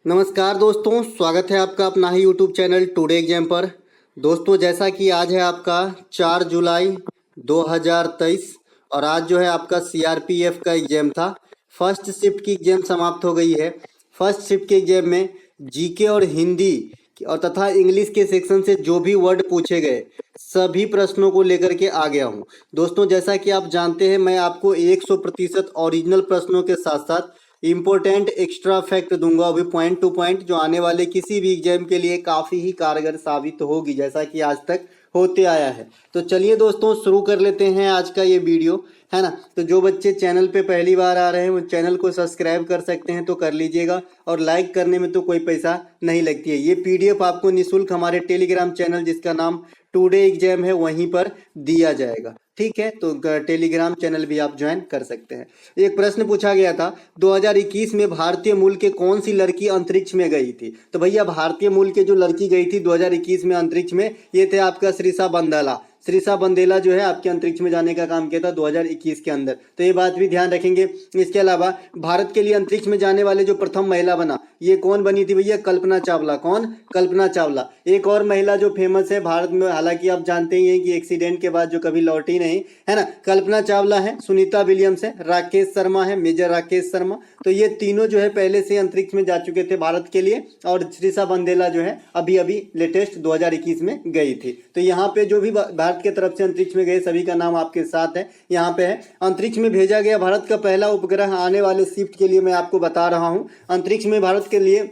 नमस्कार दोस्तों, स्वागत है आपका अपना ही यूट्यूब चैनल टुडे एग्जाम पर। दोस्तों, जैसा कि आज है आपका 4 जुलाई 2023 और आज जो है आपका सीआरपीएफ का एग्जाम था। फर्स्ट शिफ्ट की एग्जाम समाप्त हो गई है। फर्स्ट शिफ्ट के एग्जाम में जीके और हिंदी और तथा इंग्लिश के सेक्शन से जो भी वर्ड पूछे गए सभी प्रश्नों को लेकर के आ गया हूँ। दोस्तों, जैसा कि आप जानते हैं, मैं आपको 100% ओरिजिनल प्रश्नों के साथ साथ इम्पोर्टेंट एक्स्ट्रा फैक्ट दूंगा, अभी पॉइंट टू पॉइंट, जो आने वाले किसी भी एग्जाम के लिए काफ़ी ही कारगर साबित होगी, जैसा कि आज तक होते आया है। तो चलिए दोस्तों, शुरू कर लेते हैं आज का ये वीडियो, है ना। तो जो बच्चे चैनल पे पहली बार आ रहे हैं वो चैनल को सब्सक्राइब कर सकते हैं तो कर लीजिएगा, और लाइक करने में तो कोई पैसा नहीं लगती है। ये पीडीएफ आपको निःशुल्क हमारे टेलीग्राम चैनल, जिसका नाम टुडे एग्जाम है, वहीं पर दिया जाएगा। ठीक है, तो टेलीग्राम चैनल भी आप ज्वाइन कर सकते हैं। एक प्रश्न पूछा गया था, 2021 में भारतीय मूल के कौन सी लड़की अंतरिक्ष में गई थी? तो भैया, भारतीय मूल के जो लड़की गई थी 2021 में अंतरिक्ष में, ये थे आपका श्रीषा बंदला। श्रीषा बंदेला जो है आपके अंतरिक्ष में जाने का काम किया था 2021 के अंदर, तो ये बात भी ध्यान रखेंगे। इसके अलावा भारत के लिए अंतरिक्ष में जाने वाले जो प्रथम महिला बना, ये कौन बनी थी भैया? कल्पना चावला। कौन? कल्पना चावला। एक और महिला जो फेमस है भारत में, हालांकि आप जानते ही हैं कि एक्सीडेंट के बाद जो कभी लौटी नहीं, है ना, कल्पना चावला है, सुनीता विलियम्स है, राकेश शर्मा है, मेजर राकेश शर्मा। तो ये तीनों जो है पहले से अंतरिक्ष में जा चुके थे भारत के लिए, और श्रीषा बंदेला जो है अभी अभी लेटेस्ट 2021 में गई थी। तो यहाँ पे जो भी भारत के तरफ से अंतरिक्ष में गए सभी का नाम आपके साथ है, यहाँ पे है। अंतरिक्ष में भेजा गया भारत का पहला उपग्रह, आने वाले शिफ्ट के लिए मैं आपको बता रहा हूँ। अंतरिक्ष में भारत के लिए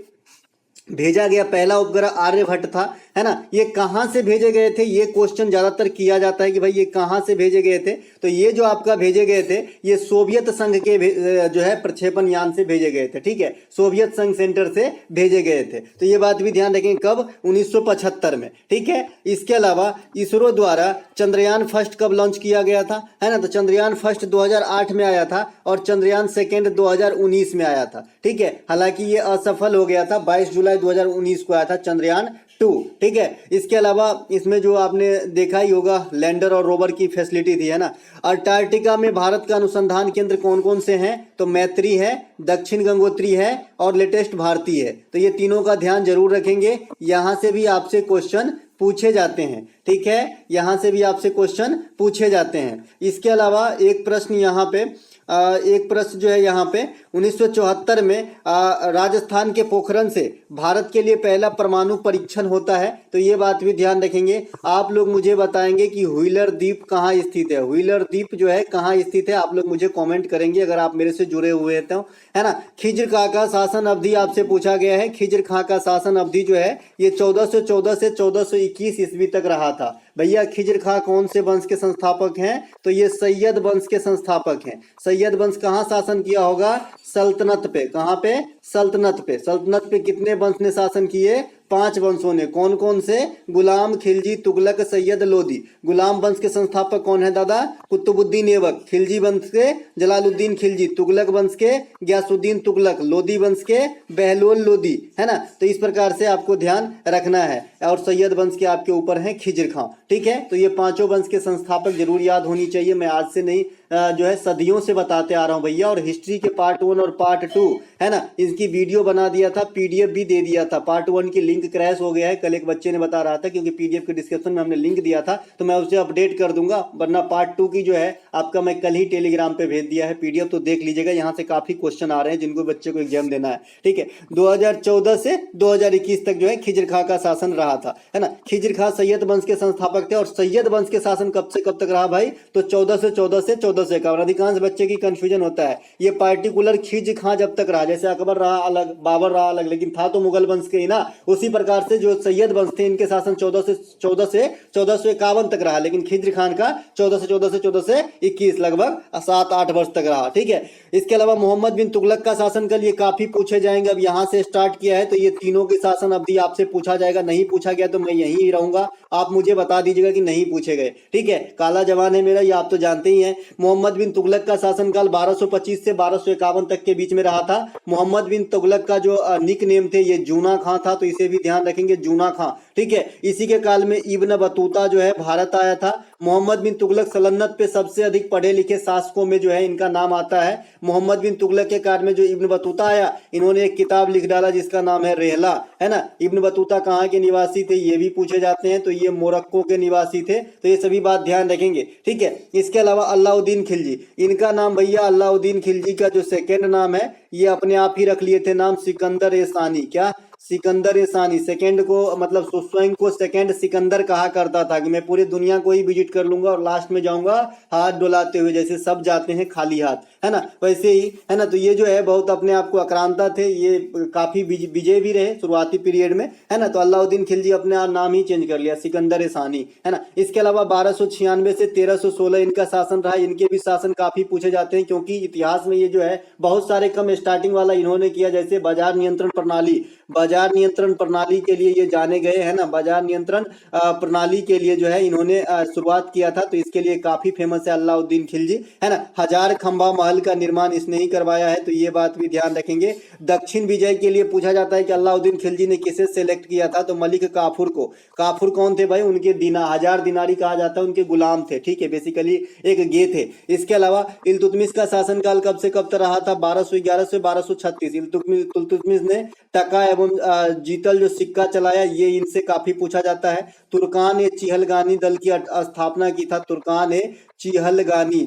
भेजा गया पहला उपग्रह आर्यभट्ट था, है ना। ये कहाँ से भेजे गए थे, ये क्वेश्चन ज्यादातर किया जाता है कि भाई ये कहाँ से भेजे गए थे। तो ये जो आपका भेजे गए थे, ये सोवियत संघ के जो है प्रक्षेपण यान से भेजे गए थे। ठीक है, सोवियत संघ सेंटर से भेजे गए थे। तो ये बात भी ध्यान रखें, कब? 1975 में। ठीक है, इसके अलावा इसरो द्वारा चंद्रयान फर्स्ट कब लॉन्च किया गया था, है ना? तो चंद्रयान फर्स्ट 2008 में आया था और चंद्रयान सेकेंड 2019 में आया था। ठीक है, हालांकि ये असफल हो गया था, 22 जुलाई 2019 को आया था चंद्रयान 2। ठीक है, इसके अलावा इसमें जो आपने देखा ही होगा, लैंडर और रोवर की फैसिलिटी थी, है ना। अंटार्कटिका में भारत का अनुसंधान केंद्र कौन कौन से हैं? तो मैत्री है, दक्षिण गंगोत्री है और लेटेस्ट भारती है। तो ये तीनों का ध्यान जरूर रखेंगे, यहां से भी आपसे क्वेश्चन पूछे जाते हैं। ठीक है, यहां से भी आपसे क्वेश्चन पूछे जाते हैं। इसके अलावा एक प्रश्न यहाँ पे एक प्रश्न जो है यहाँ पे 1974 में राजस्थान के पोखरण से भारत के लिए पहला परमाणु परीक्षण होता है। तो ये बात भी ध्यान रखेंगे। आप लोग मुझे बताएंगे कि व्हीलर द्वीप कहाँ स्थित है। व्हीलर द्वीप जो है कहाँ स्थित है, आप लोग मुझे कमेंट करेंगे अगर आप मेरे से जुड़े हुए हैं तो, है ना। खिज्र खां का शासन अवधि आपसे पूछा गया है। खिज्र खां का शासन अवधि जो है ये 1414 से 1421 ईस्वी तक रहा था। भैया, खिज्र खां कौन से वंश के संस्थापक हैं? तो ये सैयद वंश के संस्थापक हैं। सैयद वंश कहाँ शासन किया होगा? सल्तनत पे। कहाँ पे? सल्तनत पे। सल्तनत पे कितने वंश ने शासन किए? 5 वंशों ने। कौन कौन से? गुलाम, खिलजी, तुगलक, सैयद, लोदी। गुलाम वंश के संस्थापक कौन है दादा? कुतुबुद्दीन ऐबक। खिलजी वंश के जलालुद्दीन खिलजी, तुगलक वंश के गयासुद्दीन तुगलक, लोदी वंश के बहलोल लोदी, है ना। तो इस प्रकार से आपको ध्यान रखना है। और सैयद वंश के आपके ऊपर है खिज्र खां। ठीक है, तो ये 5 वंश के संस्थापक जरूर याद होनी चाहिए। मैं आज से नहीं जो है सदियों से बताते आ रहा हूं भैया। और हिस्ट्री के पार्ट 1 और पार्ट 2, है ना, इसकी वीडियो बना दिया था, पीडीएफ भी दे दिया था। पार्ट 1 की लिंक क्रैश हो गया है, कल एक बच्चे ने बता रहा था, क्योंकि पीडीएफ के डिस्क्रिप्शन में हमने लिंक दिया था, तो मैं उसे अपडेट कर दूंगा। वरना पार्ट 2 की जो है आपका मैं कल ही टेलीग्राम पे भेज दिया है पीडीएफ, तो देख लीजिएगा। यहाँ से काफी क्वेश्चन आ रहे हैं जिनको बच्चे को एग्जाम देना है। ठीक है, 2014 से 2021 तक जो है खिज्र खां का शासन रहा था, है ना। खिज्र खां सैयद वंश के संस्थापक थे। और सैयद वंश के शासन कब से कब तक रहा भाई? तो 1414 से 1451। अधिकांश बच्चे की कंफ्यूजन होता है, ये पार्टिकुलर खिज्र खां जब तक रहा, जैसे अकबर रहा अलग, बाबर रहा अलग, लेकिन था तो मुगल वंश के ही ना। उसी प्रकार से जो सैयद वंश थे, इनके शासन 14 से 1451 तक रहा, लेकिन खिज्र खान का 14 से 1421 लगभग 7-8 वर्ष तक रहा। ठीक है, इसके अलावा मोहम्मद बिन तुगलक का शासन कल, ये काफी पूछे जाएंगे। अब यहाँ से स्टार्ट किया है तो ये तीनों के शासन अवधि आपसे पूछा जाएगा। नहीं पूछा गया तो मैं यहीं रहूंगा, आप मुझे बता दीजिएगा कि नहीं पूछे गए। ठीक है, काला जवान है मेरा, ये आप तो जानते ही हैं। मोहम्मद बिन तुगलक का शासनकाल 1225 से 1251 तक के बीच में रहा था। मोहम्मद बिन तुगलक का जो निक नेम थे ये जूना खां था, तो इसे भी ध्यान रखेंगे, जूना खां। ठीक है, इसी के काल में इब्न बतूता जो है भारत आया था। मोहम्मद बिन तुगलक सल्तनत पे सबसे अधिक पढ़े लिखे शासकों में जो है इनका नाम आता है। मोहम्मद बिन तुगलक के काल में जो इब्न बतूता आया, इन्होंने एक किताब लिख डाला जिसका नाम है रेहला, है ना। इब्न बतूता कहाँ के निवासी थे ये भी पूछे जाते हैं, तो ये मोरक्को के निवासी थे, तो ये सभी बात ध्यान रखेंगे, ठीक है। इसके अलावा अलाउद्दीन खिलजी, इनका नाम भैया अलाउद्दीन खिलजी का जो सेकेंड नाम है ये अपने आप ही रख लिए थे नाम सिकंदर ए सानी। क्या? सिकंदर ए सानी। सेकेंड को मतलब स्वयं को सेकेंड सिकंदर कहा करता था कि मैं पूरी दुनिया को ही विजिट कर लूंगा और लास्ट में जाऊंगा हाथ डुलाते हुए, जैसे सब जाते हैं खाली हाथ, है ना, वैसे ही, है ना। तो ये जो है बहुत अपने आप को आक्रांता थे, ये काफी विजय भी रहे शुरुआती पीरियड में, है ना। तो अलाउद्दीन खिलजी अपने आप नाम ही चेंज कर लिया सिकंदर ए सानी, है ना। इसके अलावा 1296 से 1316 इनका शासन रहा। इनके भी शासन काफी पूछे जाते हैं क्योंकि इतिहास में ये जो है बहुत सारे कम स्टार्टिंग वाला इन्होंने किया, जैसे बाजार नियंत्रण प्रणाली, बाजार नियंत्रण प्रणाली के लिए ये जाने गए, है ना। बाजार नियंत्रण प्रणाली के लिए जो है इन्होंने शुरुआत किया था, तो इसके लिए काफी फेमस है अलाउद्दीन खिलजी, है ना। हजार खंबा महल का निर्माण इसने ही करवाया है, तो ये बात भी ध्यान रखेंगे। दक्षिण विजय के लिए पूछा जाता है कि अलाउद्दीन खिलजी ने किसे सेलेक्ट किया था, तो मलिक काफूर को। काफूर कौन थे भाई? उनके हजार दिनारी कहा जाता है, उनके गुलाम थे, ठीक है, बेसिकली एक गे थे। इसके अलावा इल्तुतमिश का शासनकाल कब से कब तक रहा था? 1211 से 1236। इल्तुतमिश ने टका एवं जीतल जो सिक्का चलाया, ये इनसे काफी पूछा जाता है। तुर्कान ने चिहलगानी दल की स्थापना की था। तुर्कान ने चिहलगानी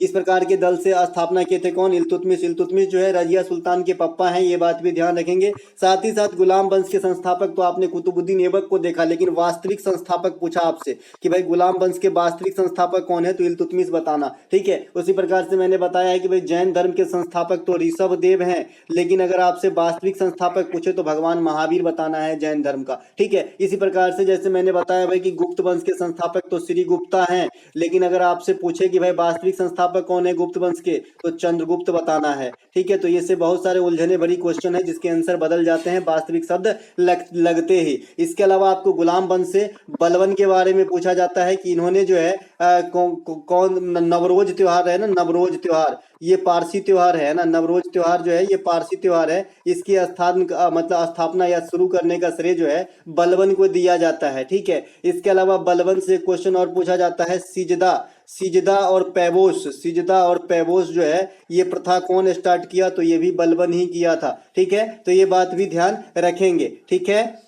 इस प्रकार के दल से स्थापना किए थे। कौन? इल्तुतमिश। इल्तुतमिश जो है रजिया सुल्तान के पप्पा हैं, ये बात भी ध्यान रखेंगे। साथ ही साथ गुलाम वंश के संस्थापक तो आपने कुतुबुद्दीन ऐबक को देखा, लेकिन वास्तविक संस्थापक पूछा आपसे कि भाई गुलाम वंश के वास्तविक संस्थापक कौन है, तो इल्तुतमिश बताना, ठीक है। उसी प्रकार से मैंने बताया है कि भाई जैन धर्म के संस्थापक तो ऋषभ देव हैं, लेकिन अगर आपसे वास्तविक संस्थापक पूछे तो भगवान महावीर बताना है जैन धर्म का, ठीक है। इसी प्रकार से जैसे मैंने बताया भाई कि गुप्त वंश के संस्थापक तो श्री गुप्ता हैं, लेकिन अगर आपसे पूछे कि भाई वास्तविक संस्थापक कौन है गुप्त वंश के, तो चंद्रगुप्त बताना है, ठीक है। तो ये से बहुत सारे उलझने भरी क्वेश्चन है जिसके आंसर बदल जाते हैं वास्तविक शब्द लगते ही। इसके अलावा आपको गुलाम वंश से बलवन के बारे में पूछा जाता है कि इन्होंने जो है कौन नवरोज त्योहार है ना, नवरोज त्योहार ये पारसी त्योहार है ना, नवरोज त्योहार जो है ये पारसी त्योहार है, इसकी स्थापना या शुरू करने का श्रेय जो है बलवन को दिया जाता है, ठीक है। इसके अलावा बलवन से क्वेश्चन और पूछा जाता है सिजदा और पैबोस जो है ये प्रथा कौन स्टार्ट किया, तो ये भी बलवन ही किया था, ठीक है। तो ये बात भी ध्यान रखेंगे, ठीक है।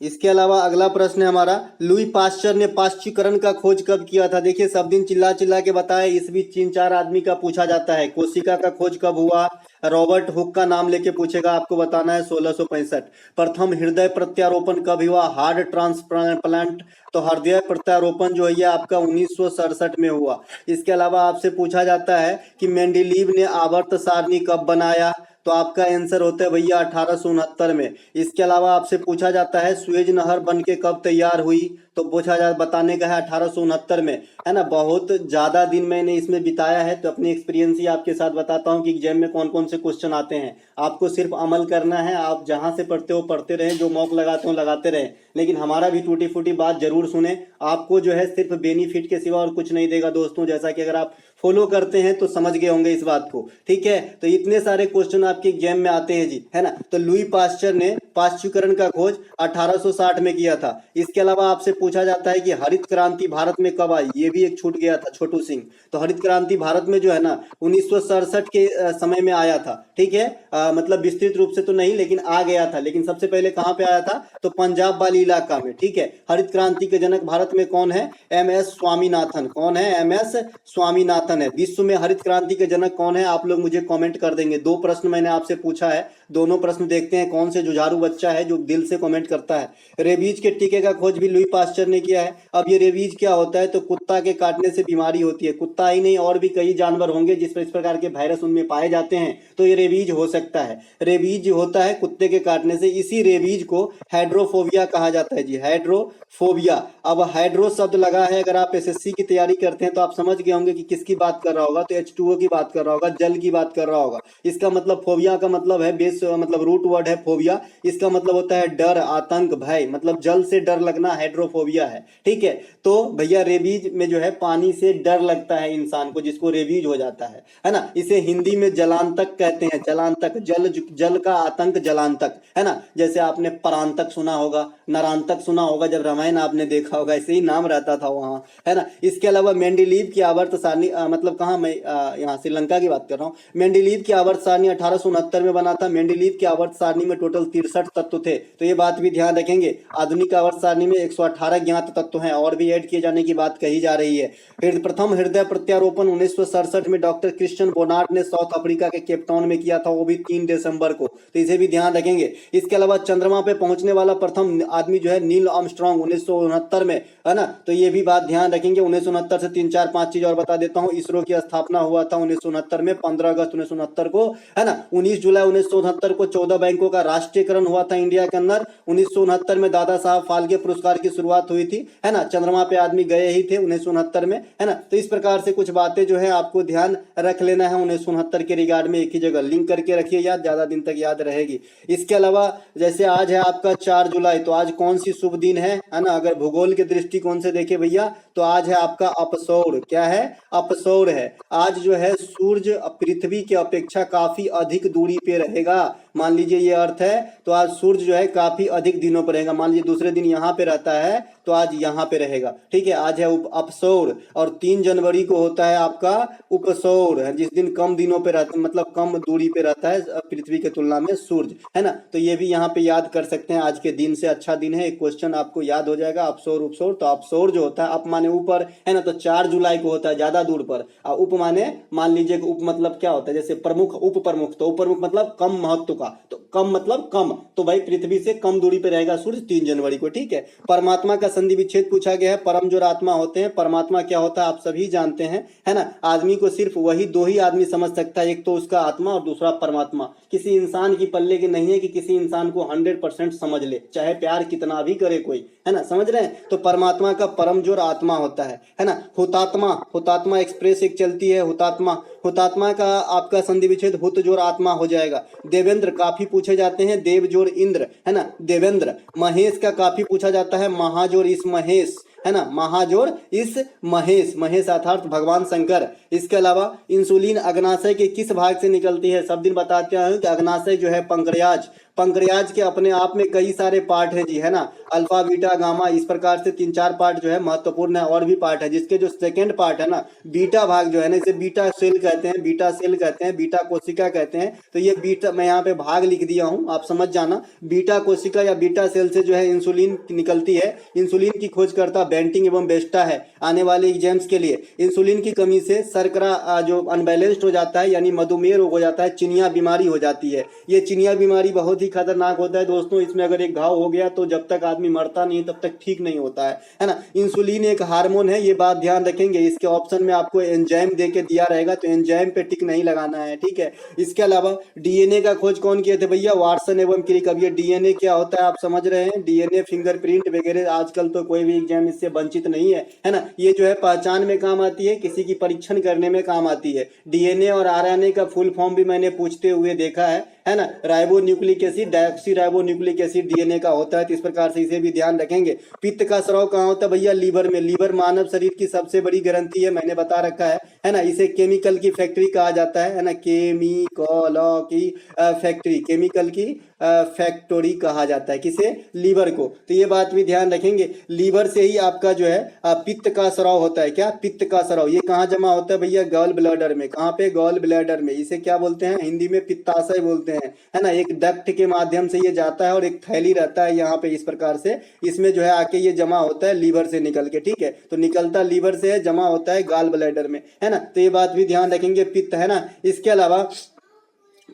इसके अलावा अगला प्रश्न है हमारा, लुई पाश्चर ने पाश्चीकरण का खोज कब किया था? देखिए सब दिन चिल्ला चिल्ला के बताए, इस बीच 3-4 आदमी का पूछा जाता है। कोशिका का खोज कब हुआ? रॉबर्ट हुक का नाम लेके पूछेगा, आपको बताना है 1665। प्रथम हृदय प्रत्यारोपण कब हुआ? हार्ट ट्रांसप्लांट, तो हृदय प्रत्यारोपण जो है ये आपका 1967 में हुआ। इसके अलावा आपसे पूछा जाता है कि मेंडेलीव ने आवर्त सारणी कब बनाया, तो आपका आंसर होता है भैया 1869 में। इसके अलावा आपसे पूछा जाता है सुएज नहर बनके कब तैयार हुई, तो पूछा जा बताने का है 1869 में, है ना। बहुत ज्यादा दिन मैंने इसमें बिताया है, तो अपनी एक्सपीरियंस ही आपके साथ बताता हूँ कि एग्जाम में कौन कौन से क्वेश्चन आते हैं। आपको सिर्फ अमल करना है, आप जहां से पढ़ते हो पढ़ते रहें, जो मॉक लगाते हो लगाते रहें, लेकिन हमारा भी टूटी फूटी बात जरूर सुने। आपको जो है सिर्फ बेनिफिट के सिवा और कुछ नहीं देगा दोस्तों, जैसा कि अगर आप फॉलो करते हैं तो समझ गए होंगे इस बात को, ठीक है। तो इतने सारे क्वेश्चन आपके एग्जाम में आते हैं जी, है ना। तो लुई पाश्चर ने पाश्चीकरण का खोज 1860 में किया था। इसके अलावा आपसे पूछा जाता है कि हरित क्रांति भारत में कब आई, ये भी एक छूट गया था छोटू सिंह। तो हरित क्रांति भारत में जो है ना 1967 के समय में आया था, ठीक है। मतलब विस्तृत रूप से तो नहीं, लेकिन आ गया था। लेकिन सबसे पहले कहां पे आया था, तो पंजाब वाली इलाका में, ठीक है। हरित क्रांति के जनक भारत में कौन है? MS स्वामीनाथन। कौन है? MS स्वामीनाथन है। विश्व में हरित क्रांति के जनक कौन है? आप लोग मुझे कमेंट कर देंगे। 2 प्रश्न मैंने आपसे पूछा है, दोनों प्रश्न देखते हैं कौन से जुझारू बच्चा है जो दिल से कमेंट करता है। रेबीज के टीके का खोज भी लुई पाश्चर ने किया है। अब ये रेबीज क्या होता है, तो कुत्ता के काटने से बीमारी होती है। कुत्ता ही नहीं और भी कई जानवर होंगे जिस पर इस प्रकार के वायरस उनमें पाए जाते हैं, तो ये रेबीज हो सकता है। रेबीज होता है कुत्ते के काटने से, इसी रेबीज को हाइड्रोफोबिया कहा जाता है जी, हाइड्रोफोबिया। अब हाइड्रो शब्द लगा है, अगर आप SSC की तैयारी करते हैं तो आप समझ गए होंगे कि किसकी बात कर रहा होगा, तो H2O की बात कर रहा होगा, जल की बात कर रहा होगा। इसका मतलब फोबिया का मतलब है इंग्लिश मतलब रूट वर्ड है फोबिया, इसका मतलब होता है डर, आतंक, भय, मतलब जल से डर लगना हाइड्रोफोबिया है। ठीक है, तो भैया रेबीज में जो है पानी से डर लगता है इंसान को, जिसको रेबीज हो जाता है ना। इसे हिंदी में जलांतक कहते हैं, जलांतक, जल का आतंक जलांतक, है ना। जैसे आपने परांतक सुना होगा, नरांतक सुना होगा, जब रामायण आपने देखा होगा ऐसे ही नाम रहता था वहाँ, है ना। इसके अलावा मेंडेलीव की आवर्त सारणी, मतलब कहाँ, मैं यहाँ श्रीलंका की बात कर रहा हूँ। मेंडेलीव की आवर्त सारणी 1869 में बना था। मेंडेलीव की आवर्त सारणी में टोटल 63 तत्व थे, तो ये बात भी ध्यान रखेंगे। आधुनिक आवर्त सारणी में 118 ज्ञात तत्व हैं, और भी ऐड किए जाने की बात कही जा रही है। प्रथम हृदय प्रत्यारोपण 1967 में डॉक्टर क्रिश्चियन बोनार्ड ने साउथ अफ्रीका के केपटाउन में किया था, वो भी 3 दिसंबर को, तो इसे भी ध्यान रखेंगे। इसके अलावा चंद्रमा पे पहुंचने वाला प्रथम आदमी जो है नील आर्मस्ट्रांग 1969 में, है ना, तो ये भी बात ध्यान रखेंगे। 1969 से 3-4-5 चीज और बता देता हूँ। इसरो की स्थापना हुआ था 1969 में, 15 अगस्त 1969 को, है ना। 19 जुलाई 1969 को 14 बैंकों का राष्ट्रीयकरण हुआ था इंडिया के अंदर। 1969 में दादा साहब फाल्के पुरस्कार की शुरुआत हुई थी, है ना। चंद्रमा पे आदमी गए ही थे 1969 में, है ना। तो इस प्रकार से कुछ बातें जो है आपको ध्यान रख लेना है 1969 के रिगार्ड में, एक ही जगह लिंक करके रखिए, याद ज्यादा दिन तक याद रहेगी। इसके अलावा जैसे आज है आपका 4 जुलाई, तो आज कौन सी शुभ दिन है ना। अगर भूगोल के दृष्टिकोण से देखे भैया, तो आज है आपका अपसौर। क्या है? अपसौर है। आज जो है सूर्य पृथ्वी की अपेक्षा काफी अधिक दूरी पे रहेगा। मान लीजिए ये अर्थ है, तो आज सूर्य जो है काफी अधिक दिनों पर रहेगा। मान लीजिए दूसरे दिन यहाँ पे रहता है, तो आज यहाँ पे रहेगा। ठीक है, आज है अपसौर। और 3 जनवरी को होता है आपका उपसौर, है जिस दिन कम दिनों पे रहता है, मतलब कम दूरी पे रहता है पृथ्वी के तुलना में सूर्य, है ना। तो ये भी यहाँ पे याद कर सकते हैं। आज के दिन से अच्छा दिन है, एक क्वेश्चन आपको याद हो जाएगा, अपसौर उपसौर। तो अपसौर जो होता है, अप माने ऊपर, है ना, तो 4 जुलाई को होता है ज्यादा दूर पर। और उप माने, मान लीजिए उप मतलब क्या होता है, जैसे प्रमुख, उप प्रमुख, तो उप प्रमुख मतलब कम महत्व का, तो कम मतलब कम, तो भाई पृथ्वी से कम दूरी पे रहेगा सूर्य 3 जनवरी को। ठीक है, परमात्मा का संधि विच्छेद पूछा गया है। परम जो आत्मा होते हैं, परमात्मा क्या होता है आप सभी जानते हैं, है ना। आदमी को सिर्फ वही 2 ही आदमी समझ सकता है, एक तो उसका आत्मा और दूसरा परमात्मा। किसी इंसान की पल्ले की नहीं है कि किसी इंसान को 100% समझ ले, चाहे प्यार कितना भी करे कोई, है ना, समझ रहे हैं। तो परमात्मा का परम जोर आत्मा होता है ना। हुतात्मा, हुतात्मा एक्सप्रेस एक चलती है, हुतात्मा, हुतात्मा का आपका संधि विच्छेद हुत जोर आत्मा हो जाएगा। देवेंद्र काफी पूछे जाते हैं, देव जोर इंद्र, है ना, देवेंद्र। महेश का काफी पूछा जाता है, महाजोर इस महेश, है ना, महाजोर इस महेश, महेश अर्थात भगवान शंकर। इसके अलावा इंसुलिन अग्नाशय के किस भाग से निकलती है? सब दिन बताते हैं कि अग्नाशय जो है पंक्रियाज, पंक्रियाज के अपने आप में कई सारे पार्ट हैं जी, है ना, अल्फा बीटा गामा, इस प्रकार से 3-4 पार्ट जो है महत्वपूर्ण है। और भी पार्ट है, जिसके जो सेकंड पार्ट है ना, बीटा भाग जो है ना, इसे बीटा सेल कहते हैं, बीटा सेल कहते हैं, बीटा कोशिका कहते हैं। तो ये बीटा, मैं यहाँ पे भाग लिख दिया हूँ, आप समझ जाना। बीटा कोशिका या बीटा सेल से जो है इंसुलिन निकलती है। इंसुलिन की खोजकर्ता बेंटिंग एवं बेस्टा है। आने वाले एग्जाम्स के लिए इंसुलिन की कमी से शर्करा जो अनबैलेंस्ड हो जाता है, यानी मधुमेह रोग हो जाता है, चिनिया बीमारी हो जाती है। ये चिनिया बीमारी बहुत ही खतरनाक होता है दोस्तों। इसमें अगर एक घाव हो गया तो जब तक आदमी मरता नहीं तब तक ठीक नहीं होता है ना। इंसुलिन एक हार्मोन है, ये बात ध्यान रखेंगे। इसके ऑप्शन में आपको एंजाइम दे के दिया रहेगा, तो एंजाइम पे टिक नहीं लगाना है, ठीक है। इसके अलावा डीएनए का खोज कौन किए थे भैया? वाटसन एवं क्रिक। अब ये डीएनए क्या होता है आप समझ रहे हैं, डीएनए फिंगरप्रिंट वगैरह, आजकल तो कोई भी एग्जाम इससे वंचित नहीं है ना। ये जो है पहचान में काम आती है, किसी की परीक्षण करने में काम आती है। डीएनए और आरएनए का फुल फॉर्म भी मैंने पूछते हुए देखा है ना। Ribo nucleic acid, diauxie ribo nucleic acid DNA का होता है, तो इस प्रकार से इसे भी ध्यान रखेंगे। पित्त का स्राव कहाँ होता है भैया? लीवर में। लीवर मानव शरीर की सबसे बड़ी ग्रंथि है, मैंने बता रखा है ना। इसे केमिकल की फैक्ट्री कहा जाता है ना, केमिकल की फैक्ट्री, केमिकल की फैक्टरी कहा जाता है, किसे? लीवर को। तो ये बात भी ध्यान रखेंगे, लीवर से ही आपका जो है पित्त का स्राव होता है। क्या? पित्त का स्राव। ये कहाँ जमा होता है भैया? गॉल ब्लैडर में। कहाँ पे? गॉल ब्लैडर में। इसे क्या बोलते हैं? हिंदी में पित्ताशय बोलते हैं, है ना। एक डक्ट के माध्यम से ये जाता है और एक थैली रहता है यहाँ पे, इस प्रकार से इसमें जो है आके ये जमा होता है लीवर से निकल के, ठीक है। तो निकलता लीवर से है, जमा होता है गॉल ब्लैडर में, है ना। तो ये बात भी ध्यान रखेंगे, पित्त, है ना। इसके अलावा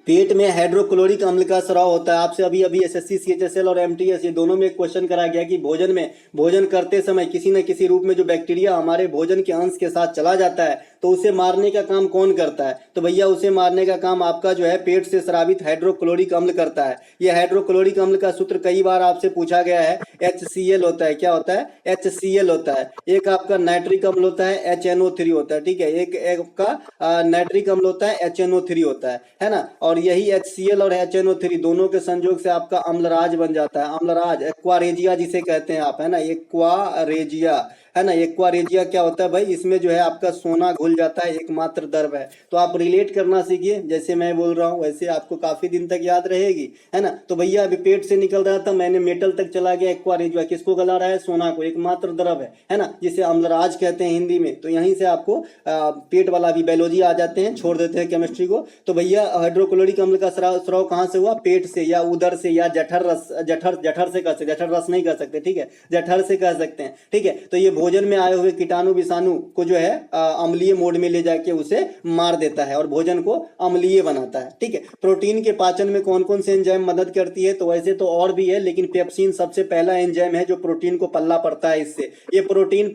पेट में हाइड्रोक्लोरिक अम्ल का स्राव होता है। आपसे अभी अभी एसएससी सीएचएसएल और एमटीएस ये दोनों में एक क्वेश्चन करा गया कि भोजन करते समय किसी न किसी रूप में जो बैक्टीरिया हमारे भोजन के अंश के साथ चला जाता है, तो उसे मारने का काम कौन करता है? तो भैया उसे मारने का काम आपका जो है पेट से स्रावित हाइड्रोक्लोरिक अम्ल करता है। ये हाइड्रोक्लोरिक अम्ल का सूत्र कई बार आपसे पूछा गया है, HCl होता है। क्या होता है? HCl होता है। एक आपका नाइट्रिक अम्ल होता है, HNO3 होता है, ठीक है। एक का नाइट्रिक अम्ल होता है, HNO3 होता है ना। और यही HCl और HNO3 दोनों के संयोग से आपका अम्लराज बन जाता है। अम्लराज, एक्वारेजिया जिसे कहते हैं आप, है ना, एक्वारेजिया, है ना। एक्वारेजिया क्या होता है भाई? इसमें जो है आपका सोना घुल जाता है, एकमात्र द्रव है। तो आप रिलेट करना सीखिए, जैसे मैं बोल रहा हूँ वैसे आपको काफी दिन तक याद रहेगी, है ना। तो भैया अभी पेट से निकल रहा था, मैंने मेटल तक चला गया, एक्वारेजिया किसको गला रहा है? सोना को, एकमात्र द्रव है ना, जिसे अम्लराज कहते हैं हिंदी में। तो यहीं से आपको पेट वाला भी बायोलॉजी आ जाते हैं, छोड़ देते हैं केमिस्ट्री को। तो भैया हाइड्रोक्लोरिक अम्ल का स्राव कहाँ से हुआ? पेट से या उदर से या जठर रस, जठर से कर सकते, जठर रस नहीं कर सकते, ठीक है, जठर से कह सकते हैं, ठीक है। तो ये भोजन में आए हुए कीटाणु विषाणु को जो है अम्लीय मोड में ले जाके उसे मार देता है और भोजन को अम्लीय बनाता है, ठीक है। प्रोटीन के पाचन में कौन कौन से एंजाइम मदद करती है? तो वैसे तो और भी है, लेकिन पेप्सिन सबसे पहला एंजाइम है जो प्रोटीन को पल्ला पड़ता है इससे। ये प्रोटीन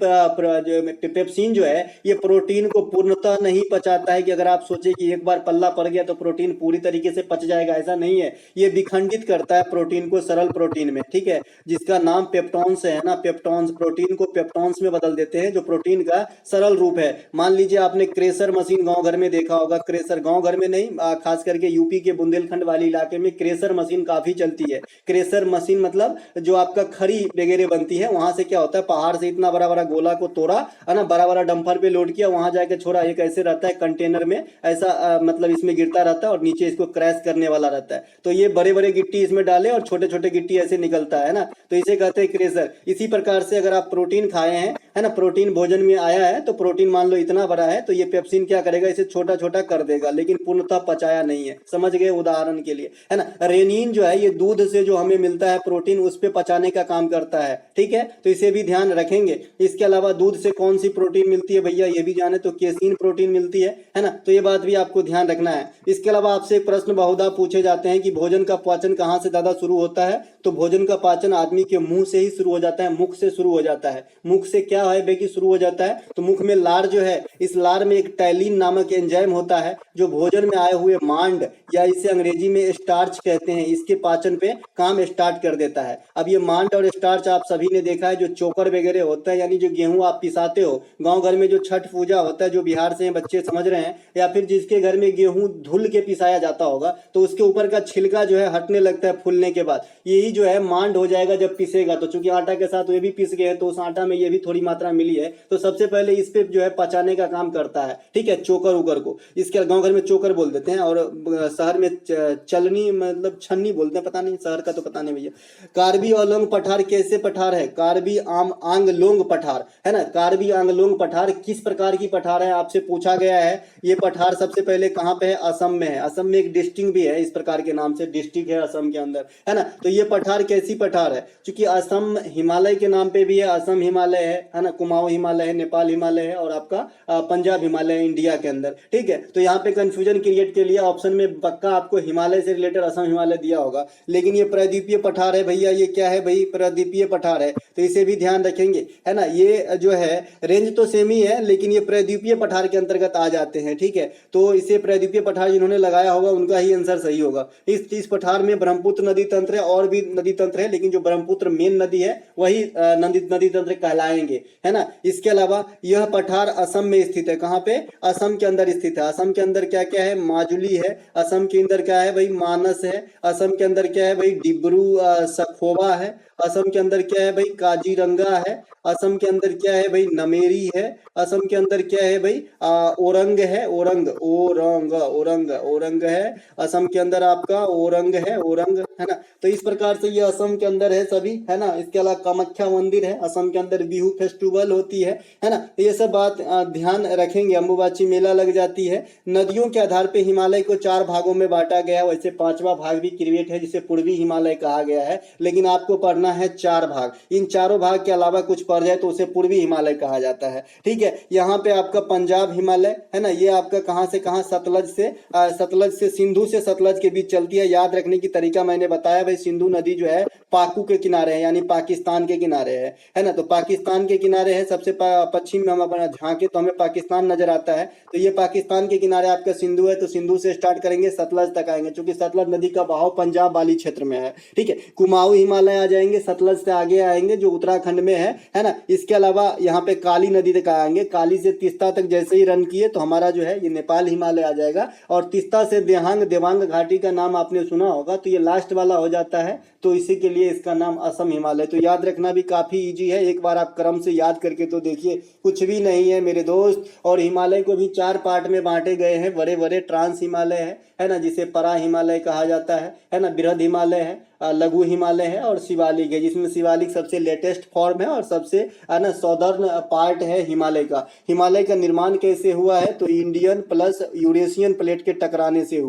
पेप्सिन जो है ये प्रोटीन को पूर्णतः नहीं पचाता है कि अगर आप सोचे कि एक बार पल्ला पड़ गया तो प्रोटीन पूरी तरीके से पच जाएगा, ऐसा नहीं है। ये विखंडित करता है प्रोटीन को सरल प्रोटीन में, ठीक है, जिसका नाम पेप्टॉन्स है ना। पेप्टॉन्स, प्रोटीन को पेप्टॉन्स में बदल देते हैं, जो प्रोटीन का सरल रूप है। मान लीजिए आपने क्रेशर मशीन गांव घर में देखा होगा। क्रेशर गांव घर में नहीं, खास करके यूपी के बुंदेलखंड वाले इलाके में क्रेशर मशीन काफी चलती है। क्रेशर मशीन मतलब जो आपका खरी वगैरह बनती है, वहां से क्या होता है, पहाड़ से इतना बड़ा बड़ा गोला को तोड़ा, है ना, बड़ा बड़ा डंपर पे लोड किया, वहां जाके छोड़ा। एक ऐसे रहता है कंटेनर में, ऐसा मतलब इसमें गिरता रहता है और नीचे इसको क्रैश करने वाला रहता है। तो ये बड़े बड़े गिट्टी इसमें डाले और छोटे छोटे गिट्टी ऐसे निकलता है ना, तो इसे कहते हैं क्रेशर। इसी प्रकार से अगर आप प्रोटीन खाए हैं, है ना, प्रोटीन भोजन में आया है, तो प्रोटीन मान लो इतना बड़ा है, तो ये पेप्सिन क्या करेगा, इसे छोटा छोटा कर देगा, लेकिन पूर्णतः पचाया नहीं है। समझ गए? उदाहरण के लिए, है ना, रेनिन जो है ये दूध से जो हमें मिलता है प्रोटीन, उस पे पचाने का काम करता है, ठीक है। तो इसे भी ध्यान रखेंगे। इसके अलावा दूध से कौन सी प्रोटीन मिलती है भैया, ये भी जाने, तो केसीन प्रोटीन मिलती है ना। तो ये बात भी आपको ध्यान रखना है। इसके अलावा आपसे एक प्रश्न बहुधा पूछे जाते हैं कि भोजन का पाचन कहाँ से ज्यादा शुरू होता है? तो भोजन का पाचन आदमी के मुंह से ही शुरू हो जाता है, मुख से शुरू हो जाता है। मुख से क्या है बेकी शुरू हो जाता है? तो मुख में लार जो है, इस लार में एक टैलिन नामक एंजाइम होता है, जो भोजन में आए हुए मांड, या इसे अंग्रेजी में स्टार्च कहते हैं, इसके पाचन पे काम स्टार्ट कर देता है। अब ये मांड और स्टार्च आप सभी ने देखा है, जो चोकर वगैरह होता है, यानी जो गेहूं आप पिसाते हो गांव घर में, जो छठ पूजा होता है, जो बिहार से बच्चे समझ रहे हैं, या फिर जिसके घर में गेहूं धुल के पिसाया जाता होगा, तो उसके ऊपर का छिलका जो है हटने लगता है फूलने के बाद, यही जो है मांड हो जाएगा जब पिसेगा। तो चूंकि आटा के साथ ये भी पिस गए, तो उस आटा में ये भी थोड़ी मात्रा मिली है, तो सबसे पहले इस पे जो है पचाने का काम करता है, ठीक है, चोकर उकर को। इसके गांव घर में चोकर बोल देते हैं, और शहर में चलनी मतलब छन्नी बोलते हैं, पता नहीं शहर का तो पता नहीं भैया। कार्बी ऑलोंग पठार कैसे पठार है? कार्बी आंग लोंग पठार, है ना। कार्बी आंग लोंग पठार किस प्रकार की पठार है, आपसे पूछा गया है। ये पठार सबसे पहले कहाँ पे है? असम में है। असम में एक डिस्ट्रिक्ट भी है इस प्रकार के नाम से, डिस्ट्रिक्ट है असम के अंदर, है ना। तो ये पठार कैसी पठार है? क्योंकि असम हिमालय के नाम पे भी है, असम हिमालय है ना, कुमाऊं हिमालय है, नेपाल हिमालय है, और आपका पंजाब हिमालय है इंडिया के अंदर, ठीक है। तो यहाँ पे कंफ्यूजन क्रिएट के लिए ऑप्शन में पक्का आपको हिमालय से रिलेटेड असम हिमालय दिया होगा, लेकिन ये प्रायद्वीपीय पठार है भैया। ये क्या है भाई? प्रायद्वीपीय पठार है, तो इसे भी ध्यान रखेंगे, है ना। ये जो है रेंज तो सेम ही है, लेकिन ये प्रायद्वीपीय पठार के अंतर्गत आ जाते हैं, ठीक है। तो इसे प्रायद्वीपीय पठार जिन्होंने लगाया होगा उनका ही आंसर सही होगा। इस पठार में ब्रह्मपुत्र नदी तंत्र है, और भी नदी तंत्र है, लेकिन जो ब्रह्मपुत्र मेन नदी है वही नदी तंत्र कहलाएंगे, है ना। इसके अलावा यह पठार असम में स्थित है। कहाँ पे? असम के अंदर स्थित है। असम के अंदर क्या क्या है? माजुली है। असम के अंदर क्या है भाई? मानस है। असम के अंदर क्या है भाई? डिब्रू सखोवा है। असम के अंदर क्या है भाई? काजीरंगा है। असम के अंदर क्या है भाई? नमेरी है। असम के अंदर क्या है भाई? ओरंग है। ओरंग ओरंग ओरंग ओरंग है। असम के अंदर आपका ओरंग है, ओरंग, है ना। तो इस प्रकार से ये असम के अंदर है सभी, है ना। इसके अलावा कामाख्या मंदिर है असम के अंदर, बिहू फेस्टिवल होती है ना। ये सब बात ध्यान रखेंगे। अम्बुबाची मेला लग जाती है। नदियों के आधार पे हिमालय को 4 भागों में बांटा गया है, वैसे 5वां भाग भी क्रिएट है जिसे पूर्वी हिमालय कहा गया है, लेकिन आपको पढ़ना है 4 भाग। इन चारों भाग के अलावा कुछ पड़ जाए तो उसे पूर्वी हिमालय कहा जाता है, ठीक है। यहाँ पे आपका पंजाब हिमालय, है ना, ये आपका कहाँ से कहाँ? सतलज से सिंधु से सतलज के बीच चलती है। याद रखने की तरीका मैंने बताया भाई, सिंधु नदी जो है पाकू के किनारे है, यानी पाकिस्तान के किनारे है ना। तो पाकिस्तान के किनारे है, सबसे पश्चिम में हम अपना झांके तो हमें पाकिस्तान नजर आता है। तो ये पाकिस्तान के किनारे आपका सिंधु है, तो सिंधु से स्टार्ट करेंगे सतलज तक आएंगे, क्योंकि सतलज नदी का बहाव पंजाब वाली क्षेत्र में है। ठीक है, कुमाऊं हिमालय आ जाएंगे, सतलज से आगे आएंगे जो उत्तराखंड में है ना। इसके अलावा यहाँ पे काली नदी तक आएंगे, काली से तीस्ता तक जैसे ही रन किए तो हमारा जो है ये नेपाल हिमालय आ जाएगा। और तीस्ता से देहांग देवांग घाटी का नाम आपने सुना होगा, तो ये लास्ट वाला हो जाता है, तो इसी के लिए इसका नाम असम हिमालय। तो याद रखना भी काफी इजी है, एक बार आप क्रम से याद करके तो देखिए, कुछ भी नहीं है मेरे दोस्त। और हिमालय को भी 4 पार्ट में बांटे गए हैं, बड़े बड़े ट्रांस हिमालय है ना, जिसे परा हिमालय कहा जाता है ना, बृहद हिमालय है, लघु हिमालय है और शिवालिक है, जिसमें शिवालिक सबसे लेटेस्ट फॉर्म है और सबसे है ना सॉदर्न पार्ट है हिमालय का। हिमालय का निर्माण कैसे हुआ है, तो इंडियन प्लस यूरेशियन प्लेट के टकराने से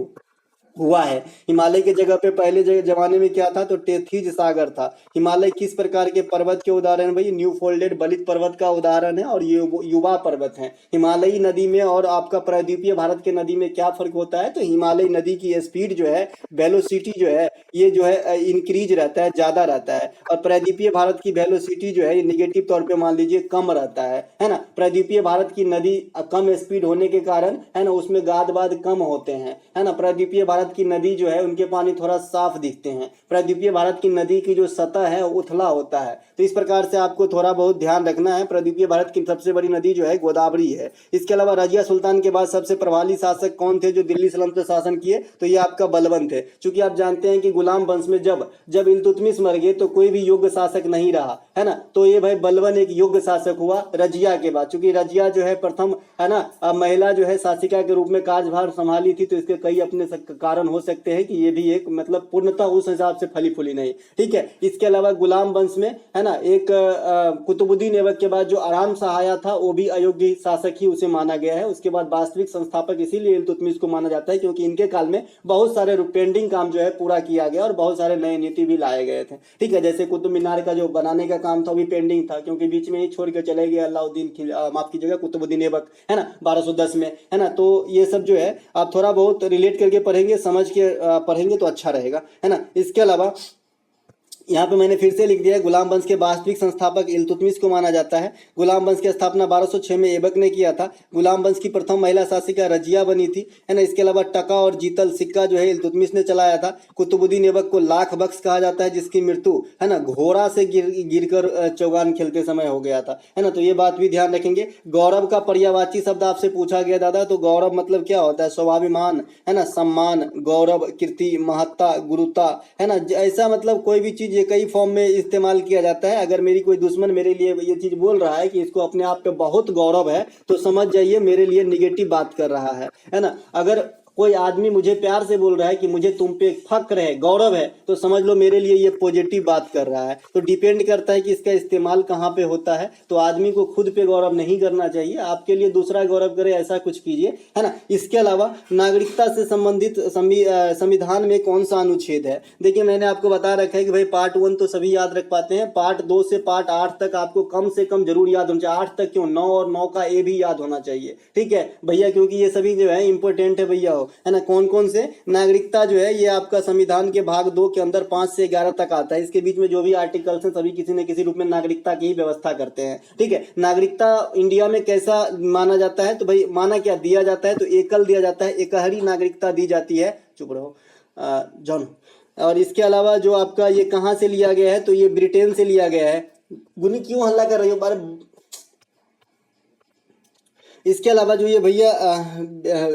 हुआ है। हिमालय के जगह पे पहले जमाने में क्या था, तो टेथीज सागर था। हिमालय किस प्रकार के पर्वत के उदाहरण भाई, न्यू फोल्डेड बलित पर्वत का उदाहरण है और ये युवा पर्वत है। हिमालयी नदी में और आपका प्रायद्वीपीय भारत के नदी में क्या फर्क होता है, तो हिमालय नदी की स्पीड जो है, वेलोसिटी जो है, ये जो है इंक्रीज रहता है, ज्यादा रहता है। और प्रायद्वीपीय भारत की वेलोसिटी जो है निगेटिव तौर पे मान लीजिए कम रहता है ना। प्रायद्वीपीय भारत की नदी कम स्पीड होने के कारण है ना, उसमें गाद बाद कम होते हैं, है ना। प्रायद्वीपीय भारत की नदी जो है उनके पानी थोड़ा साफ दिखते हैं। प्रायद्वीपीय भारत की नदी की जो सतह है उथला होता है। तो इस प्रकार से आपको थोड़ा बहुत ध्यान रखना है। प्रायद्वीपीय भारत की सबसे बड़ी नदी जो है गोदावरी है। इसके अलावा रजिया सुल्तान के बाद सबसे प्रभावी शासक कौन थे जो दिल्ली सल्तनत पर शासन किए, तो ये आपका बलबन थे। चूंकि आप जानते हैं कि गुलाम वंश में जब इल्तुतमिश मर गए तो कोई भी योग्य शासक नहीं रहा, है ना। तो ये भाई बलबन एक योग्य शासक हुआ रजिया के बाद। चूंकि रजिया जो है प्रथम है ना महिला जो है शासिका के रूप में कार्यभार संभाली थी, तो इसके कई अपने कारण हो सकते हैं कि ये भी एक मतलब पूर्णतः उस हिसाब से फली फूली नहीं। ठीक है, इसके अलावा गुलाम वंश में है ना एक कुतुबुद्दीन ऐबक के बाद जो आराम शाह आया था वो भी अयोग्य शासक ही उसे माना गया है। उसके बाद वास्तविक संस्थापक इसीलिए इल्तुतमिश को माना जाता है क्योंकि इनके काल में बहुत सारे पेंडिंग काम जो है पूरा किया गया और बहुत सारे नए नीति भी लाए गए थे। ठीक है, जैसे कुतुब मीनार का जो बनाने का काम था वो भी पेंडिंग था, क्योंकि बीच में ही छोड़ के चले गए अलाउद्दीन माफ कीजिएगा कुतुबुद्दीन ऐबक, है ना, 1210 में, है ना। तो ये सब जो है आप थोड़ा बहुत रिलेट करके पढ़ेंगे, समझ के पढ़ेंगे तो अच्छा रहेगा, है ना। इसके अलावा यहाँ पे मैंने फिर से लिख दिया है, गुलाम वंश के वास्तविक संस्थापक इल्तुतमिश को माना जाता है। गुलाम वंश की स्थापना 1206 में ऐबक ने किया था। गुलाम वंश की प्रथम महिला शासिका रजिया बनी थी, है ना। इसके अलावा टका और जीतल सिक्का जो है इल्तुतमिश ने चलाया था। कुतुबुद्दीन ऐबक को लाख बख्श कहा जाता है, जिसकी मृत्यु है ना घोड़ा से गिरकर चौगान खेलते समय हो गया था, है ना। तो ये बात भी ध्यान रखेंगे। गौरव का पर्यायवाची शब्द आपसे पूछा गया दादा, तो गौरव मतलब क्या होता है, स्वाभिमान, है ना, सम्मान, गौरव, कीर्ति, महत्ता, गुरुता, है ना। ऐसा मतलब कोई भी चीज ये कई फॉर्म में इस्तेमाल किया जाता है। अगर मेरी कोई दुश्मन मेरे लिए ये चीज बोल रहा है कि इसको अपने आप पे बहुत गौरव है, तो समझ जाइए मेरे लिए निगेटिव बात कर रहा है ना। अगर कोई आदमी मुझे प्यार से बोल रहा है कि मुझे तुम पे फक्र है, गौरव है, तो समझ लो मेरे लिए ये पॉजिटिव बात कर रहा है। तो डिपेंड करता है कि इसका इस्तेमाल कहाँ पे होता है। तो आदमी को खुद पे गौरव नहीं करना चाहिए, आपके लिए दूसरा गौरव करे ऐसा कुछ कीजिए, है ना। इसके अलावा नागरिकता से संबंधित संविधान में कौन सा अनुच्छेद है, देखिए मैंने आपको बता रखा है कि भाई पार्ट 1 तो सभी याद रख पाते हैं, पार्ट 2 से पार्ट 8 तक आपको कम से कम जरूर याद होना चाहिए। 8 तक क्यों, 9 और 9 का ए भी याद होना चाहिए। ठीक है भैया, क्योंकि ये सभी जो है इंपॉर्टेंट है भैया, है ना। कौन कौन से, नागरिकता जो है ये आपका संविधान के भाग 2 के अंदर 5 से 11 तक आता है। इसके बीच में जो भी आर्टिकल्स हैं सभी किसी न किसी रूप में नागरिकता की ही व्यवस्था करते हैं। ठीक है, नागरिकता इंडिया में कैसा माना जाता है, तो भाई माना क्या दिया जाता है, तो एकल दिया जाता है, एकहरी नागरिकता दी जाती है। चुप रहो जॉन। और इसके अलावा जो आपका ये कहाँ से लिया गया है, तो ये ब्रिटेन से लिया गया है। गुनी क्यों हल्ला कर रही हो बार। इसके अलावा जो ये भैया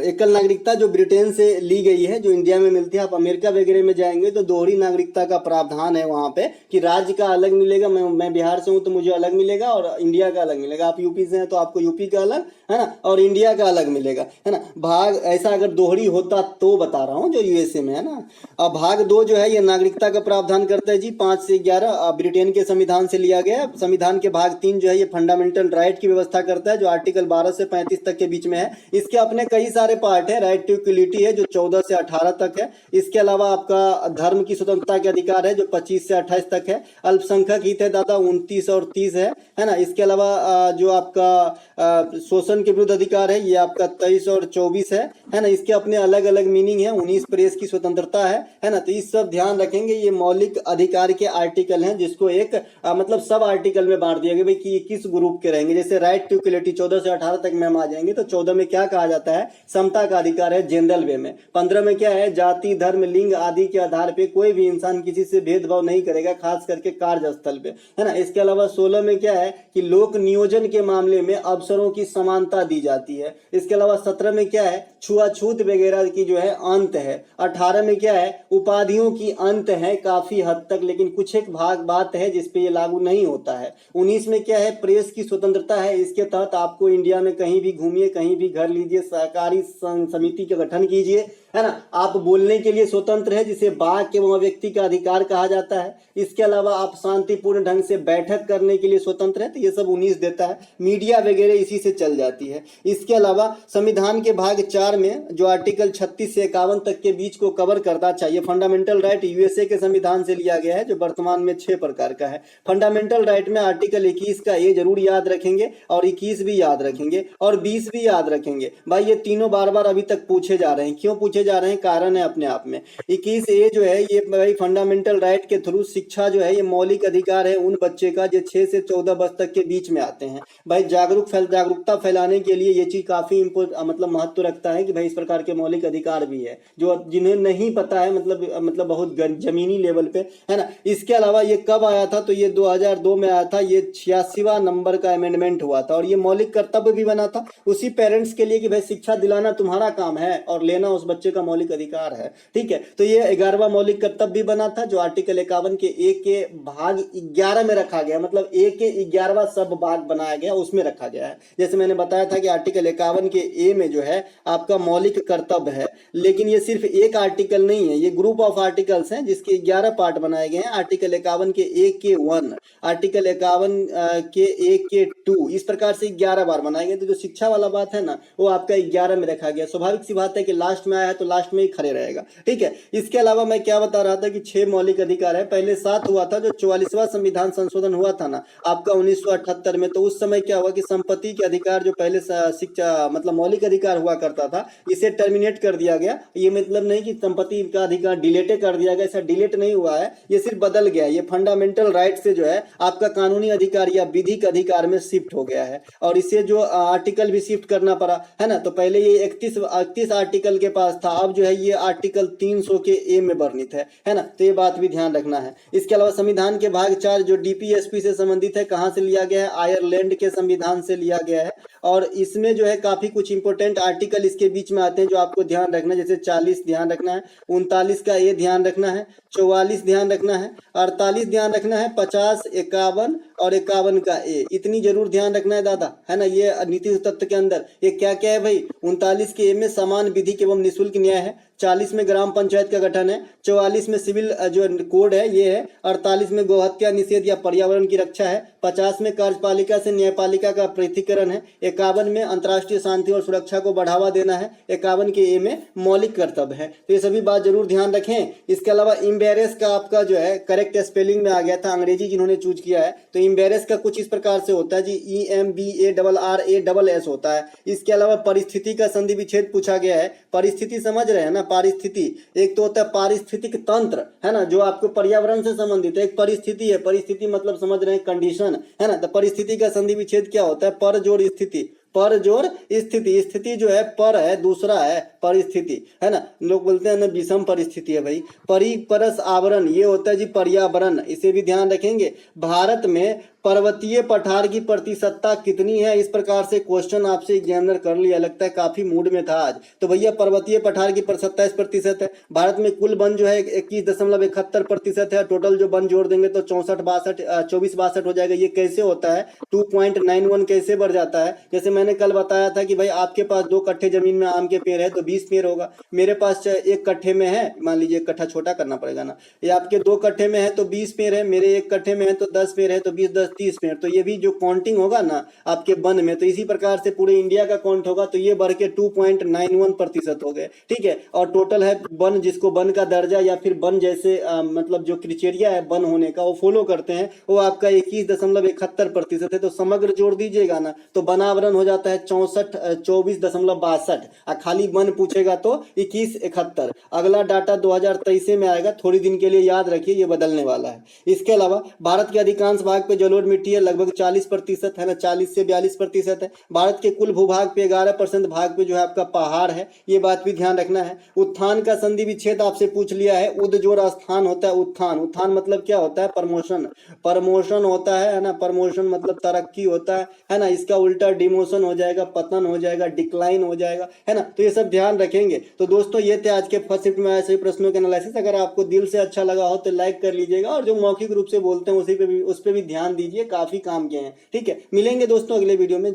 एकल नागरिकता जो ब्रिटेन से ली गई है, जो इंडिया में मिलती है, आप अमेरिका वगैरह में जाएंगे तो दोहरी नागरिकता का प्रावधान है वहाँ पे कि राज्य का अलग मिलेगा। मैं बिहार से हूँ तो मुझे अलग मिलेगा और इंडिया का अलग मिलेगा। आप यूपी से हैं तो आपको यूपी का अलग, है ना, और इंडिया का अलग मिलेगा, है ना। भाग ऐसा अगर दोहरी होता तो बता रहा हूँ जो यूएसए में है ना। अब भाग 2 जो है ये नागरिकता का प्रावधान करता है जी 5 से 11 ब्रिटेन के संविधान से लिया गया। संविधान के भाग 3 जो है ये फंडामेंटल राइट की व्यवस्था करता है, जो आर्टिकल 12 से 35 तक के बीच में है। इसके अपने कई सारे पार्ट है। राइट टू इक्वलिटी है जो 14 से 18 तक है। इसके अलावा आपका धर्म की स्वतंत्रता के अधिकार है जो 25 से 28 तक है। अल्पसंख्यक हित है दादा 29 और 30 है ना। इसके अलावा जो आपका शोषण के विरुद्ध अधिकार है ये आपका 23 और 24 है ना। इसके अपने अलग अलग मीनिंग है। 19 प्रेस की स्वतंत्रता है ना। तो इस सब ध्यान रखेंगे। ये मौलिक अधिकार के आर्टिकल हैं जिसको एक मतलब सब आर्टिकल में बांट दिया गया भाई कि ये किस ग्रुप के रहेंगे। जैसे राइट टू इक्वलिटी 14 से 18 तक में हम आ जाएंगे तो 14 में क्या कहा जाता है, समता का अधिकार है जनरल वे में। 15 में क्या है, जाति धर्म लिंग आदि के आधार पे कोई भी इंसान किसी से भेदभाव नहीं करेगा, खास करके कार्यस्थल पे, है ना। इसके अलावा 16 में क्या है कि लोक नियोजन के मामले में अवसरों की समानता दी जाती है। इसके अलावा 17 में क्या है, छुआछूत वगैरह की जो है अंत है। 18 में क्या है, उपाधियों की अंत है काफी हद तक, लेकिन कुछ एक भाग बात है जिसपे ये लागू नहीं होता है। 19 में क्या है, प्रेस की स्वतंत्रता है। इसके तहत आपको इंडिया में कहीं भी घूमिए, कहीं भी घर लीजिए, सहकारी समिति का गठन कीजिए, है ना। आप बोलने के लिए स्वतंत्र है जिसे वाक के वह व्यक्ति का अधिकार कहा जाता है। इसके अलावा आप शांतिपूर्ण ढंग से बैठक करने के लिए स्वतंत्र है। तो ये सब 19 देता है। मीडिया वगैरह इसी से चल जाती है। इसके अलावा संविधान के भाग 4 में जो आर्टिकल 36 से 51 तक के बीच को कवर करना चाहिए। फंडामेंटल राइट यूएसए के संविधान से लिया गया है जो वर्तमान में 6 प्रकार का है। फंडामेंटल राइट में आर्टिकल 21 का ए जरूर याद रखेंगे और 21 भी याद रखेंगे और 20 भी याद रखेंगे। भाई ये तीनों बार बार अभी तक पूछे जा रहे हैं। क्यों पूछे जा रहे हैं, कारण है अपने आप में। 21 जो है ये भाई फंडामेंटल राइट के थ्रू शिक्षा जो है ये मौलिक अधिकार है उन बच्चे का जो 6 से 14 वर्ष तक के बीच में आते हैं। भाई जागरूकता फैलाने के लिए ये चीज काफी मतलब महत्व रखता है कि भाई इस प्रकार के मौलिक अधिकार भी है जो जिन्हें नहीं पता है, मतलब बहुत जमीनी लेवल पे, है ना। इसके अलावा ये कब आया था, तो ये 2002 में आया था। ये 86वां नंबर का अमेंडमेंट हुआ था और ये मौलिक कर्तव्य भी बना था उसी पेरेंट्स के लिए कि भाई शिक्षा दिलाना तुम्हारा काम है और लेना उस बच्चे का मौलिक अधिकार है, ठीक है। तो ये 11वां मौलिक कर्तव्य भी बना था जो आर्टिकल 51 के ए के भाग 11 में रखा गया, मतलब ए के 11वां सब भाग बनाया गया उसमें रखा गया है। जैसे मैंने बताया था कि आर्टिकल 51 के ए में जो है आपका मौलिक कर्तव्य है, लेकिन ये सिर्फ एक आर्टिकल नहीं है, ये ग्रुप ऑफ आर्टिकल्स हैं जिसके 11 पार्ट बनाए गए हैं। आर्टिकल 51 के ए के 1, आर्टिकल 51 के ए के 2, इस प्रकार से 11 बार बनाए गए। तो जो शिक्षा वाला बात है ना वो आपका 11 में रखा गया। स्वाभाविक सी बात है कि लास्ट में आया है तो लास्ट में ही खड़े रहेगा, ठीक है। इसके अलावा मैं क्या बता रहा था कि 6 मौलिक अधिकार है। पहले 7 हुआ था जो 44वां संविधान संशोधन हुआ था ना आपका 1978 में, तो उस समय क्या हुआ कि संपत्ति के अधिकार जो पहले शिक्षा मतलब मौलिक अधिकार हुआ करता था इसे टर्मिनेट कर दिया गया। ये मतलब नहीं कि संपत्ति का अधिकार डिलेट कर दिया गया, ऐसा डिलेट नहीं हुआ है, ये सिर्फ बदल गया। ये फंडामेंटल राइट से जो है आपका कानूनी अधिकार या विधिक अधिकार में शिफ्ट हो गया है और इसे जो आर्टिकल भी शिफ्ट करना पड़ा, है ना। तो पहले ये 31 आर्टिकल के पास था, अब जो है ये आर्टिकल 300 के ए में वर्णित है ना। तो ये बात भी ध्यान रखना है। इसके अलावा संविधान के भाग 4 जो डीपीएसपी से संबंधित है, कहां से लिया गया है, आयरलैंड के संविधान से लिया गया है और इसमें जो है काफी कुछ इंपोर्टेंट आर्टिकल इसके बीच में आते हैं जो आपको ध्यान रखना है। जैसे 40 ध्यान रखना है, 39 का ए ध्यान रखना है, 44 ध्यान रखना है, 48 ध्यान रखना है, 50, 51 और 51 का ए, इतनी जरूर ध्यान रखना है दादा, है ना। ये नीति तत्व के अंदर ये क्या क्या है भाई, 39 के ए में समान विधिक एवं निःशुल्क न्याय है, 40 में ग्राम पंचायत का गठन है, 44 में सिविल जो कोड है ये है, 48 में गोहत्या निषेध या पर्यावरण की रक्षा है, 50 में कार्यपालिका से न्यायपालिका का पृथकीकरण है, 51 में अंतर्राष्ट्रीय शांति और सुरक्षा को बढ़ावा देना है, 51 के ए में मौलिक कर्तव्य है। तो ये सभी बात जरूर ध्यान रखें। इसके अलावा इम्बेरेस का आपका जो है करेक्ट स्पेलिंग में आ गया था, अंग्रेजी जिन्होंने चूज किया है, तो इम्बेरेस का कुछ इस प्रकार से होता है जी, EMBARRASS होता है। इसके अलावा परिस्थिति का संधि विच्छेद पूछा गया है। परिस्थिति समझ रहे हैं ना, पारिस्थिति एक तो होता है पारिस्थितिक तंत्र, है ना, जो आपको पर्यावरण से संबंधित है, एक परिस्थिति है, परिस्थिति मतलब समझ रहे हैं कंडीशन, है ना। तो परिस्थिति का संधि विच्छेद क्या होता है, पर जोड़ स्थिति, पर जोड़ स्थिति, स्थिति जो है पर है, दूसरा है परिस्थिति, है ना। लोग बोलते हैं ना विषम परिस्थिति है भाई। परिपरस आवरण ये होता है जी पर्यावरण, इसे भी ध्यान रखेंगे। भारत में पर्वतीय पठार की प्रतिशतता कितनी है, इस प्रकार से क्वेश्चन आपसे एग्जामिनर कर लिया, लगता है काफी मूड में था आज। तो भैया पर्वतीय पठार की 27% है। भारत में कुल वन जो है 21.71% है। टोटल जो वन जोड़ देंगे तो 24 62 हो जाएगा। ये कैसे होता है, 2.91 कैसे बढ़ जाता है। जैसे मैंने कल बताया था कि भाई आपके पास 2 कट्ठे जमीन में आम के पेड़ है तो 20 पेड़ होगा, मेरे पास 1 कट्ठे में है, मान लीजिए 1 कट्ठा छोटा करना पड़ेगा ना, ये आपके 2 कट्ठे में है तो 20 पेड़ है, मेरे 1 कट्ठे में है तो 10 पेड़ है, तो 20 10 10 30 मिनट, तो ये भी जो काउंटिंग होगा ना आपके वन में, तो इसी प्रकार से पूरे इंडिया का काउंट होगा, तो ये बढ़ के 2.91% हो गए। ठीक है, और टोटल है वन, जिसको वन का दर्जा या फिर वन जैसे मतलब जो क्राइटेरिया है वन होने का वो फॉलो करते हैं, वो आपका 21.71% है। तो समग्र जोड़ दीजिएगा ना तो बनावरण हो जाता है 24.62, खाली वन पूछेगा तो 2171। अगला डाटा 2023 में आएगा, थोड़ी दिन के लिए याद रखिए, ये बदलने वाला है। इसके अलावा भारत के अधिकांश भाग पे जलोढ़ मिट्टी है, लगभग 40% है ना, 40 से 42% है। भारत के कुल भूभाग पे 11% भाग पे जो है आपका पहाड़ है, ये बात भी ध्यान रखना है। उत्थान का संधि विच्छेद आपसे पूछ लिया है। उद जोड़ स्थान होता है उत्थान, उत्थान मतलब क्या होता है, प्रमोशन, प्रमोशन होता है ना, प्रमोशन मतलब तरक्की होता है ना, इसका उल्टा डिमोशन हो जाएगा, पतन हो जाएगा, डिक्लाइन हो जाएगा, है ना। तो ये सब ध्यान रखेंगे। तो दोस्तों ये थे आज के फर्स्ट शिफ्ट में ऐसे प्रश्नों के एनालिसिस। अगर आपको दिल से अच्छा लगा हो तो लाइक कर लीजिएगा, और जो मौखिक रूप से बोलते हैं उस पे भी ध्यान दीजिए, काफी काम किए हैं। ठीक है, मिलेंगे दोस्तों अगले वीडियो में।